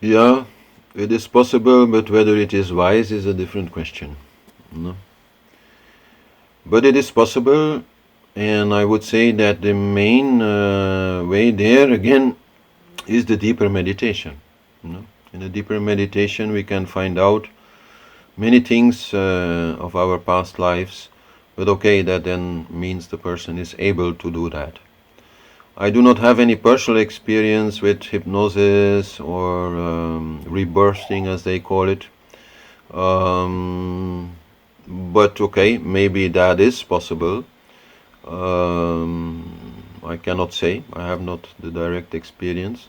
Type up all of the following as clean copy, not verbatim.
Yeah, it is possible, but whether it is wise is a different question. No? But it is possible, and I would say that the main way there again is the deeper meditation. No? In the deeper meditation, we can find out many things of our past lives, but okay, that then means the person is able to do that. I do not have any personal experience with hypnosis or rebirthing, as they call it. Um, but okay, maybe that is possible. I cannot say. I have not the direct experience.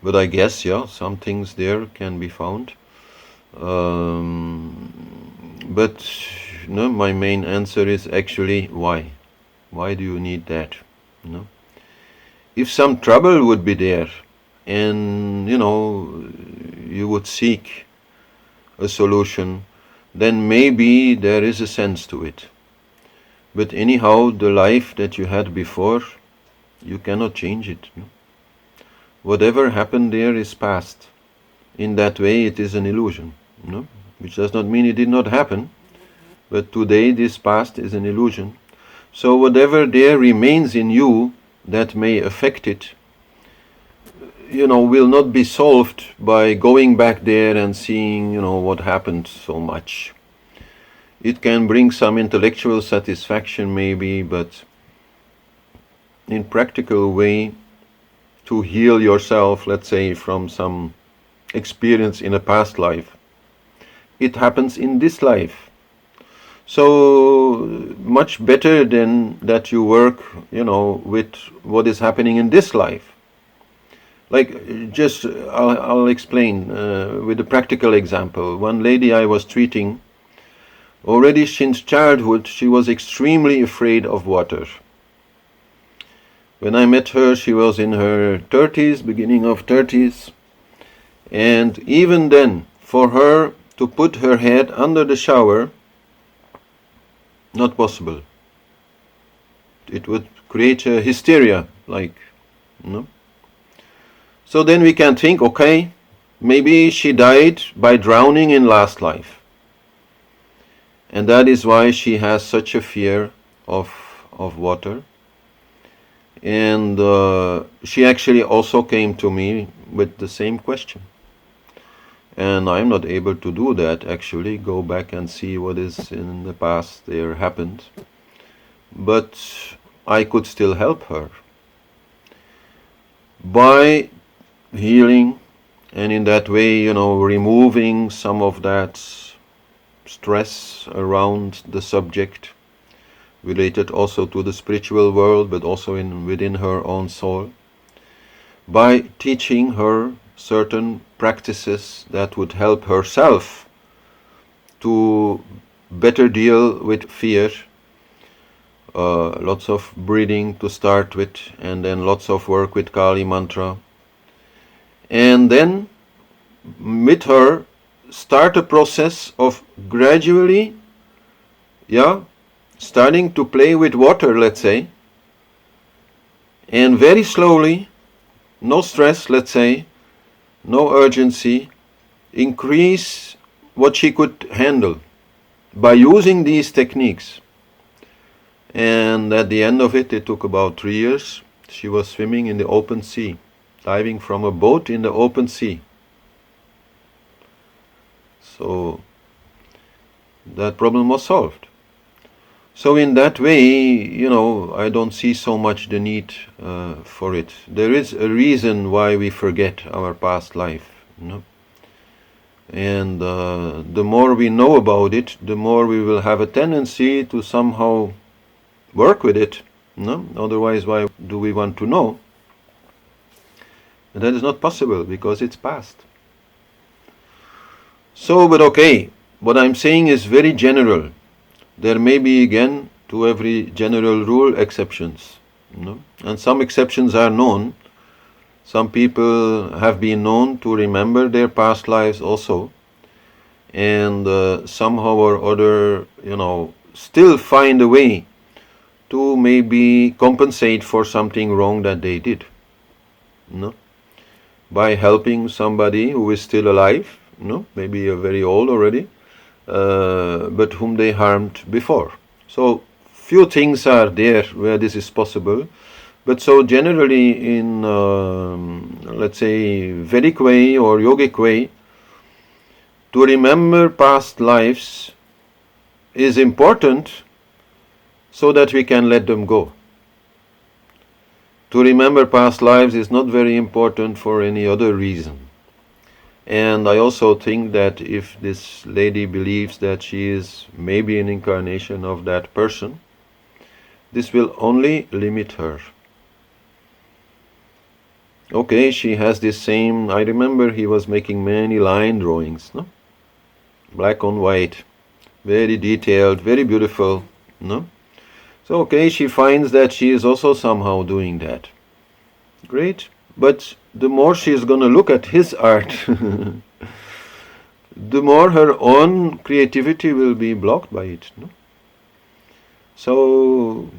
But I guess, yeah, some things there can be found. Um, but no, my main answer is actually why? Why do you need that? No? If some trouble would be there, and you would seek a solution, then maybe there is a sense to it. But anyhow, the life that you had before, you cannot change it. No? Whatever happened there is past. In that way, it is an illusion. No? Which does not mean it did not happen, but today this past is an illusion. So whatever there remains in you that may affect it, will not be solved by going back there and seeing, what happened so much. It can bring some intellectual satisfaction maybe, but in practical way, to heal yourself, let's say, from some experience in a past life, it happens in this life. So much better than that you work, with what is happening in this life. Like, just I'll explain with a practical example. One lady I was treating, already since childhood, she was extremely afraid of water. When I met her, she was in her 30s, beginning of 30s, and even then, for her to put her head under the shower, not possible. It would create a hysteria, like, So then we can think, okay, maybe she died by drowning in last life. And that is why she has such a fear of water. And she actually also came to me with the same question. And I'm not able to do that, actually, go back and see what is in the past there happened. But I could still help her by healing, and in that way, removing some of that stress around the subject, related also to the spiritual world, but also within her own soul, by teaching her certain practices that would help herself to better deal with fear. Lots of breathing to start with, and then lots of work with Kali mantra. And then, with her, start a process of gradually, starting to play with water, let's say, and very slowly, no stress, let's say, no urgency, increase what she could handle by using these techniques. And at the end of it, it took about 3 years, she was swimming in the open sea, diving from a boat in the open sea. So that problem was solved. So in that way, I don't see so much the need for it. There is a reason why we forget our past life, and the more we know about it, the more we will have a tendency to somehow work with it. Otherwise, why do we want to know? And that is not possible because it's past. So, but okay, what I'm saying is very general. There may be, again, to every general rule, exceptions. And some exceptions are known. Some people have been known to remember their past lives also. And somehow or other, still find a way to maybe compensate for something wrong that they did. by helping somebody who is still alive, maybe very old already, but whom they harmed before. So few things are there where this is possible, but so generally in, let's say, Vedic way or yogic way, to remember past lives is important so that we can let them go. To remember past lives is not very important for any other reason. And I also think that if this lady believes that she is maybe an incarnation of that person, this will only limit her. Okay, she has this same, I remember he was making many line drawings, no? Black on white, very detailed, very beautiful, no? So okay, she finds that she is also somehow doing that. Great, but the more she is going to look at his art, the more her own creativity will be blocked by it, no? So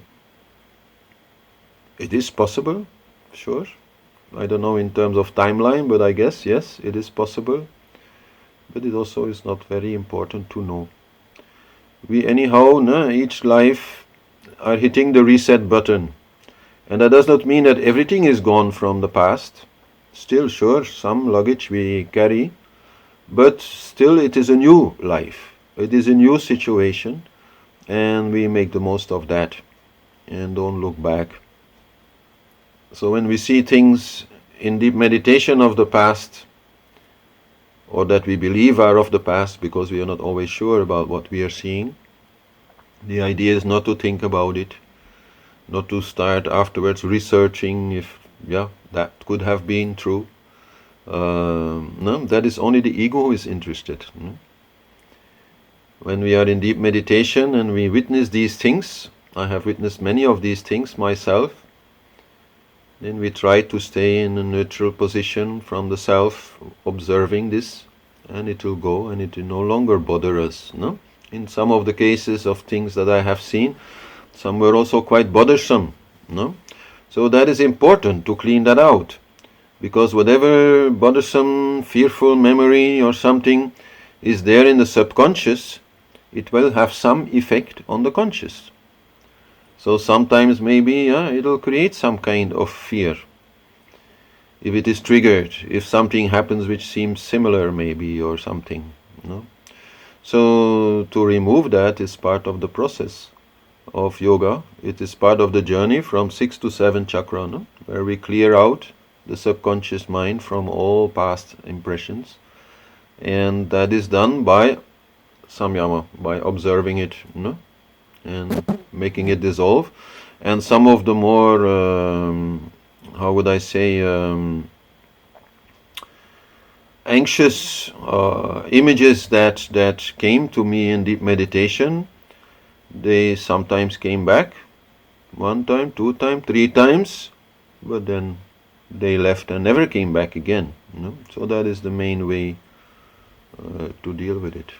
it is possible, sure. I don't know in terms of timeline, but I guess, yes, it is possible. But it also is not very important to know. We anyhow, each life are hitting the reset button. And that does not mean that everything is gone from the past. Still, sure, some luggage we carry, but still it is a new life. It is a new situation, and we make the most of that and don't look back. So when we see things in deep meditation of the past, or that we believe are of the past because we are not always sure about what we are seeing, the idea is not to think about it, not to start afterwards researching if, that could have been true. No, that is only the ego who is interested. When we are in deep meditation and we witness these things, I have witnessed many of these things myself, then we try to stay in a neutral position from the self, observing this, and it will go and it will no longer bother us. No? In some of the cases of things that I have seen, some were also quite bothersome. No? So that is important to clean that out, because whatever bothersome, fearful memory or something is there in the subconscious, it will have some effect on the conscious. So sometimes maybe it will create some kind of fear. If it is triggered, if something happens which seems similar maybe or something. No? So to remove that is part of the process of yoga. It is part of the journey from 6 to 7 chakra, no? Where we clear out the subconscious mind from all past impressions. And that is done by samyama, by observing it, no? And making it dissolve. And some of the more, how would I say, anxious images that came to me in deep meditation, they sometimes came back, 1 time, 2 times, 3 times, but then they left and never came back again. So that is the main way to deal with it.